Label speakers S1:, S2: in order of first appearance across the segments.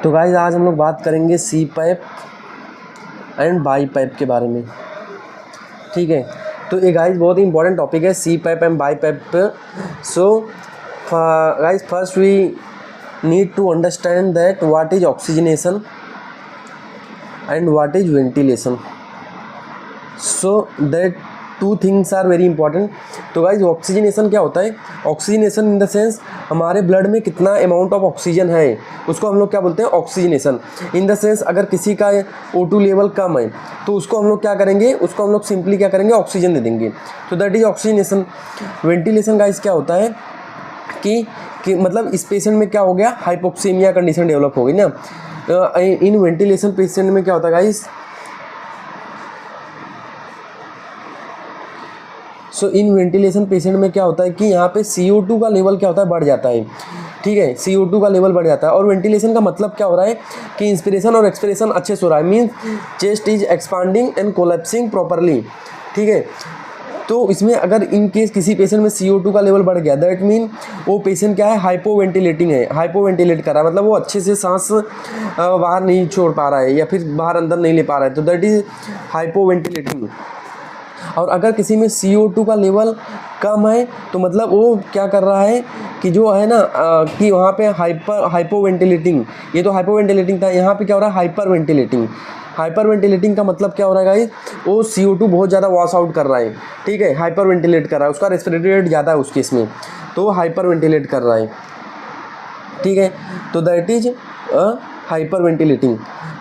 S1: तो गाइस आज हम लोग बात करेंगे सी पाइप एंड बाई पाइप के बारे में। ठीक है, तो ये गाइस बहुत ही इंपॉर्टेंट टॉपिक है CPAP and BiPAP पे। So guys first we need to understand that what is oxygenation and what is ventilation. So that two things are very important. तो गाइज ऑक्सीजनेशन क्या होता है? Oxygenation in the sense हमारे blood में कितना amount of oxygen है उसको हम लोग क्या बोलते हैं? ऑक्सीजनेशन। इन द सेंस अगर किसी का O2 लेवल कम है तो उसको हम लोग क्या करेंगे? उसको हम लोग सिंपली क्या करेंगे? ऑक्सीजन दे देंगे। तो that is oxygenation. Ventilation guys क्या होता है कि मतलब इस पेशेंट में क्या हो गया? हाइपोक्सीमिया कंडीशन डेवलप हो गई ना। इन वेंटिलेशन पेशेंट में क्या होता है गाइज? सो इन वेंटिलेशन पेशेंट में क्या होता है कि यहाँ पे CO2 का लेवल क्या होता है? बढ़ जाता है। ठीक है, CO2 का लेवल बढ़ जाता है। और वेंटिलेशन का मतलब क्या हो रहा है कि इंस्पिरेशन और एक्सपिरेशन अच्छे से हो रहा है। Means chest is expanding and collapsing properly. ठीक है, तो इसमें अगर इन केस किसी पेशेंट में CO2 का लेवल बढ़ गया दैट मीन वो पेशेंट क्या है? हाइपो वेंटिलेटिंग है, हाइपो वेंटिलेट कर रहा है, मतलब वो अच्छे से सांस बाहर नहीं छोड़ पा रहा है या फिर बाहर अंदर नहीं ले पा रहा है, तो दैट इज हाइपो वेंटिलेटिंग। और अगर किसी में CO2 का लेवल कम है तो मतलब वो क्या कर रहा है कि जो है ना कि वहाँ पे हाइपो वेंटिलेटिंग, ये तो हाइपो वेंटिलेटिंग था, यहाँ पे क्या हो रहा है? Hyper ventilating. हाइपर वेंटिलेटिंग का मतलब क्या हो रहा है गाइस? वो CO2 बहुत ज़्यादा वॉश आउट कर रहा है। ठीक है, हाइपर वेंटिलेट कर रहा है, उसका रेस्पिरेटरी रेट ज़्यादा है उस केस में, तो हाइपर वेंटिलेट कर रहा है। ठीक है, तो दैट इज हाइपर वेंटिलेटिंग।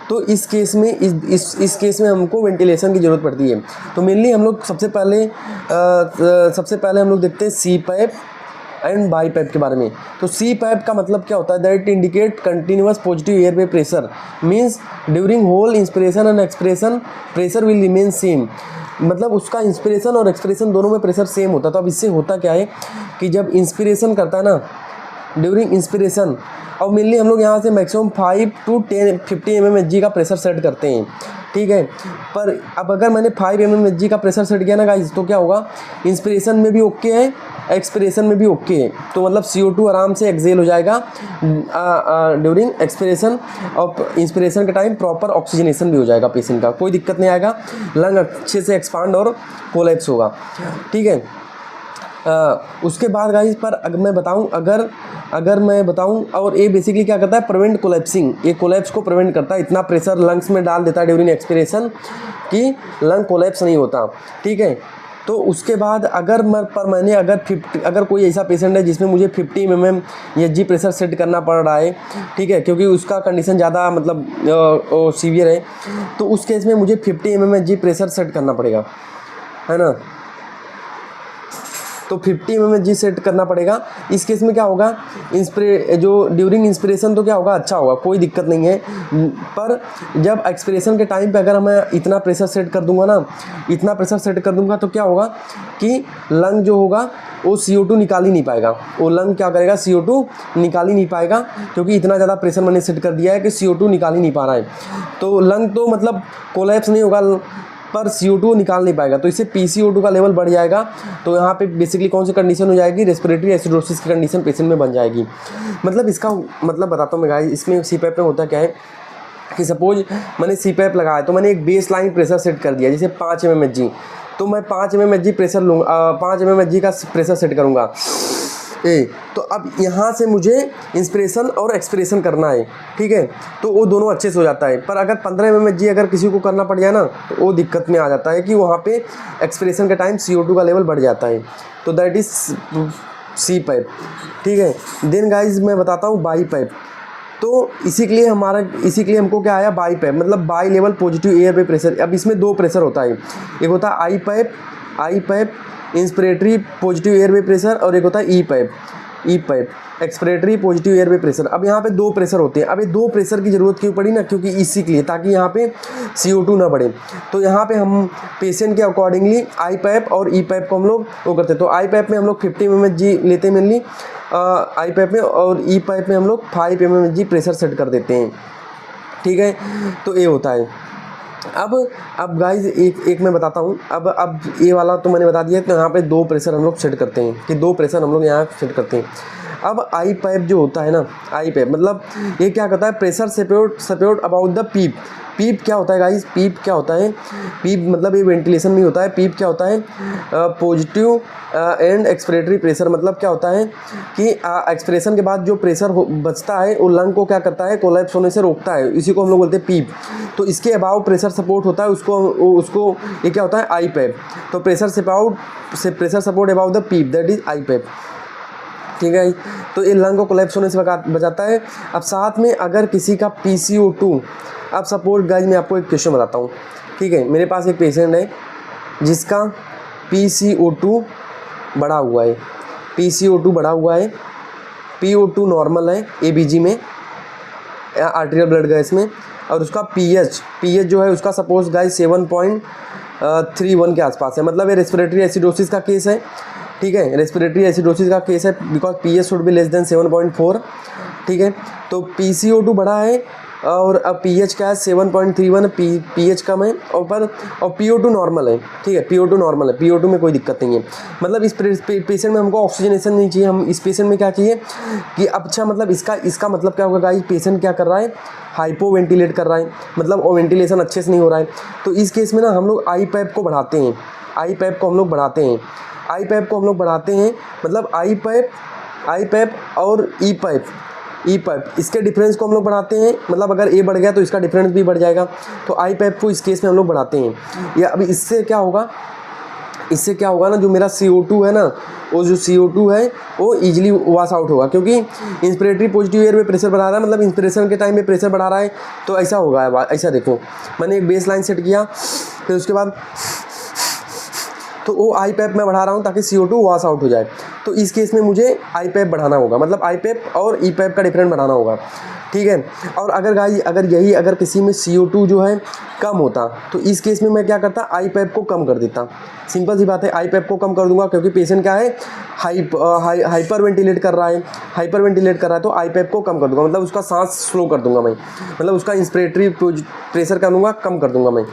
S1: तो इस केस में इस केस में हमको वेंटिलेशन की ज़रूरत पड़ती है। तो मेनली हम लोग सबसे पहले हम लोग देखते हैं सी पाइप एंड बाई पाइप के बारे में। तो सी पाइप का मतलब क्या होता है? That indicate continuous positive airway pressure. Means during whole inspiration and expiration pressure will remain same. मतलब उसका इंस्पिरेशन और एक्सपिरेशन दोनों में प्रेशर सेम होता है। तो अब इससे होता क्या है कि जब इंस्पिरेशन करता है ना, ड्यूरिंग इंस्पिरेशन, और मेनली हम लोग यहाँ से मैक्सिमम 5 to 50 mmHg का प्रेशर सेट करते हैं। ठीक है, पर अब अगर मैंने 5 mmHg का प्रेशर सेट किया ना गाइस, तो क्या होगा? इंस्पिरेशन में भी ओके है, एक्सपिरेशन में भी ओके है। तो मतलब CO2 आराम से एक्सेल हो जाएगा ड्यूरिंग एक्सपिरेशन, और इंस्पिरेशन के टाइम प्रॉपर ऑक्सीजनेशन भी हो जाएगा पेशेंट का, कोई दिक्कत नहीं आएगा। लंग अच्छे से एक्सपांड और कोलैप्स होगा। ठीक है, उसके बाद गाइस पर अगर मैं बताऊं, और ये बेसिकली क्या करता है? Prevent collapsing. ये कोलैप्स को प्रिवेंट करता है, इतना प्रेशर लंग्स में डाल देता है ड्यूरिंग एक्सपिरेशन कि लंग कोलैप्स नहीं होता। ठीक है, तो उसके बाद अगर कोई ऐसा पेशेंट है जिसमें मुझे 50 mmHg प्रेशर सेट करना पड़ रहा है, ठीक है, क्योंकि उसका कंडीशन ज़्यादा मतलब सीवियर है, तो उस केस में मुझे 50 mmHg प्रेशर सेट करना पड़ेगा, है ना। तो 50 mmHg सेट करना पड़ेगा। इस केस में क्या होगा? जो ड्यूरिंग इंस्पिरेशन तो क्या होगा? अच्छा होगा, कोई दिक्कत नहीं है। पर जब एक्सपिरेशन के टाइम पे अगर मैं इतना प्रेशर सेट कर दूंगा ना, इतना प्रेशर सेट कर दूंगा, तो क्या होगा कि लंग जो होगा वो CO2 निकाल ही नहीं पाएगा। वो लंग क्या करेगा? CO2 निकाल ही नहीं पाएगा, क्योंकि इतना ज़्यादा प्रेशर मैंने सेट कर दिया है कि CO2 निकाल ही नहीं पा रहा है। तो लंग तो मतलब कोलैप्स नहीं होगा, पर CO2 निकाल नहीं पाएगा, तो इससे PCO2 का लेवल बढ़ जाएगा। तो यहाँ पे बेसिकली कौन सी कंडीशन हो जाएगी? रेस्पिरेटरी एसिडोसिस की कंडीशन पेशेंट में बन जाएगी। मतलब इसका मतलब बताता हूँ मैं गाइस, इसमें सी पाइप में होता क्या है कि सपोज मैंने सी पाइप लगाया, तो मैंने एक बेस लाइन प्रेशर सेट कर दिया, जैसे 5 mmHg, तो मैं 5 mmHg प्रेशर लूँगा, 5 mmHg का प्रेशर सेट करूँगा। तो अब यहाँ से मुझे इंस्पिरेशन और एक्सपिरेशन करना है। ठीक है, तो वो दोनों अच्छे से हो जाता है। पर अगर 15 mmHg अगर किसी को करना पड़ जाए ना, तो वो दिक्कत में आ जाता है कि वहाँ पे एक्सपिरेशन के टाइम CO2 का लेवल बढ़ जाता है। तो दैट इज सी पाइप। ठीक है, देन गाइज मैं बताता हूँ बाई पाइप। तो इसी के लिए हमको क्या आया? बाई पाइप, मतलब बाई लेवल पॉजिटिव एयर पे प्रेशर। अब इसमें दो प्रेशर होता है, एक होता है IPAP inspiratory positive airway pressure, और एक होता है EPAP expiratory positive airway pressure. अब यहाँ पे दो प्रेशर होते हैं। अब ये दो प्रेशर की ज़रूरत क्यों पड़ी ना? क्योंकि इसी के लिए, ताकि यहाँ पे CO2 ना बढ़े। तो यहाँ पे हम पेशेंट के अकॉर्डिंगली आई पाइप और ई पाइप को हम लोग वो करते हैं। तो आई पाइप में हम लोग 50 mmHg लेते हैं मेनली आई पाइप में, और ई पाइप में हम लोग 5 mmHg प्रेशर सेट कर देते हैं। ठीक है, तो ये होता है। अब गाइज एक मैं बताता हूँ। अब ये वाला तो मैंने बता दिया, तो यहाँ पे 2 प्रेशर हम लोग सेट करते हैं कि 2 प्रेशर हम लोग यहाँ सेट करते हैं। अब आई पाइप जो होता है ना, आई पाइप मतलब ये क्या करता है, प्रेशर सेपरेट अबाउट द पीप। पीप क्या होता है गाइज, पीप क्या होता है, पीप मतलब ये वेंटिलेशन में होता है। पीप क्या होता है, पॉजिटिव एंड एक्सपिरेटरी प्रेशर। मतलब क्या होता है कि एक्सप्रेशन के बाद जो प्रेशर बचता है वो लंग को क्या करता है, कोलैप्स होने से रोकता है, इसी को हम लोग बोलते हैं पीप। तो इसके अबाव प्रेशर सपोर्ट होता है, उसको ये क्या होता है, आई पाइप। तो pressure support about the PEEP, that is IPAP. ठीक है, तो ये लंग को कोलैप्स होने से बचाता है। अब साथ में अगर किसी का PCO2, अब सपोज गाइज मैं आपको एक क्वेश्चन बताता हूँ। ठीक है, मेरे पास एक पेशेंट है जिसका PCO2 बढ़ा हुआ है, PCO2 बढ़ा हुआ है, PO2 नॉर्मल है ABG में, आर्टेरियल ब्लड गैस में, और उसका पीएच जो है उसका सपोज गाइज 7.31 के आसपास है। मतलब ये रेस्पिरेटरी एसिडोसिस का केस है। ठीक है, रेस्पिरेटरी एसिडोसिस का केस है, because pH should be less than 7.4। ठीक है, तो PCO2 बढ़ा है और अब पीएच क्या है 7.31, पीएच कम है और PO2 नॉर्मल है। ठीक है, PO2 नॉर्मल है, PO2 में कोई दिक्कत नहीं है। मतलब इस पेशेंट में हमको ऑक्सीजनेशन नहीं चाहिए, हम इस पेशेंट में क्या चाहिए कि अच्छा मतलब इसका मतलब क्या होगा गाइस, पेशेंट क्या कर रहा है, हाइपो वेंटिलेट कर रहा है, मतलब वेंटिलेशन अच्छे से नहीं हो रहा है। तो इस केस में ना हम लोग आई पाइप को बढ़ाते हैं, आई पाइप को हम लोग बढ़ाते हैं, आई पाइप को हम लोग बढ़ाते हैं। मतलब आई पाइप और ई पाइप इसके डिफरेंस को हम लोग बढ़ाते हैं। मतलब अगर ए बढ़ गया तो इसका डिफरेंस भी बढ़ जाएगा। तो आई पाइप को इस केस में हम लोग बढ़ाते हैं। या अभी इससे क्या होगा ना, जो मेरा CO2 है ना, वो जो CO2 है वो ईजिली वॉश आउट होगा, क्योंकि इंस्पिरेटरी पॉजिटिव एयर में प्रेशर बढ़ा रहा है, मतलब इंस्पिरेशन के टाइम में प्रेशर बढ़ा रहा है। तो ऐसा होगा, ऐसा देखो मैंने एक बेस लाइन सेट किया, फिर उसके बाद तो वो आई पाइप में बढ़ा रहा हूँ ताकि CO2 वॉश आउट हो जाए। तो इस केस में मुझे आई पाइप बढ़ाना होगा, मतलब आई पाइप और ई पाइप का डिफरेंस बढ़ाना होगा। ठीक है, और अगर किसी में CO2 जो है कम होता तो इस केस में मैं क्या करता, आई पाइप को कम कर देता। सिंपल सी बात है, आई पाइप को कम कर दूंगा, क्योंकि पेशेंट क्या है हाइपर वेंटिलेट कर रहा है, तो आई पाइप को कम कर दूंगा, मतलब उसका सांस स्लो कर दूंगा मैं, मतलब उसका इंस्पिरेटरी प्रेशर क्या दूंगा, कम कर दूंगा मैं।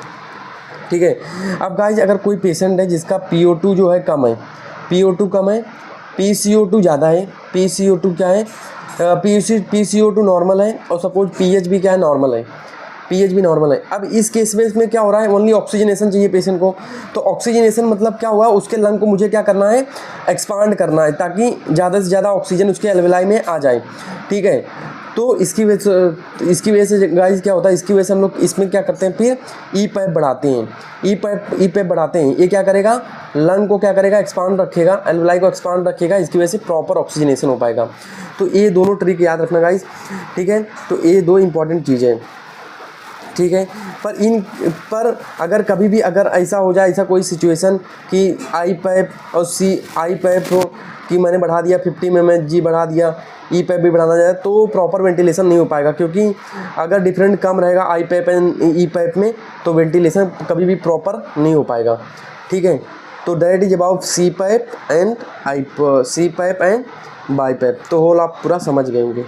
S1: ठीक है, अब गाइज अगर कोई पेशेंट है जिसका PO2 जो है कम है, PO2 कम है, PCO2 ज़्यादा है, PCO2 क्या है, PCO2 नॉर्मल है, और सपोज पीएच भी क्या है, नॉर्मल है, पीएच भी नॉर्मल है। अब इस केस में इसमें क्या हो रहा है, ओनली ऑक्सीजनेशन चाहिए पेशेंट को। तो ऑक्सीजनेशन मतलब क्या हुआ, उसके लंग को मुझे क्या करना है, एक्सपांड करना है, ताकि ज़्यादा से ज़्यादा ऑक्सीजन उसके एल्वेलाई में आ जाए। ठीक है, तो इसकी वजह से गाइस क्या होता है, इसकी वजह से हम लोग इसमें क्या करते हैं, फिर ई पाइप बढ़ाते हैं, ई पाइप बढ़ाते हैं। ये क्या करेगा, लंग को क्या करेगा, एक्सपांड रखेगा, एल्वेलाई को एक्सपांड रखेगा, इसकी वजह से प्रॉपर ऑक्सीजनेशन हो पाएगा। तो ये दोनों ट्रिक याद रखना गाइस। ठीक है, तो ये 2 इंपॉर्टेंट चीज़ें। ठीक है, पर अगर कभी भी अगर ऐसा हो जाए, ऐसा कोई सिचुएशन कि आई पाइप और आई पाइप हो कि मैंने बढ़ा दिया 50 mmHg बढ़ा दिया, ई पाइप भी बढ़ाना जाए, तो प्रॉपर वेंटिलेशन नहीं हो पाएगा, क्योंकि अगर डिफरेंट कम रहेगा आई पाइप एंड ई पाइप में, तो वेंटिलेशन कभी भी प्रॉपर नहीं हो पाएगा। ठीक है, तो that is about CPAP and BiPAP. तो होल आप पूरा समझ गए होंगे।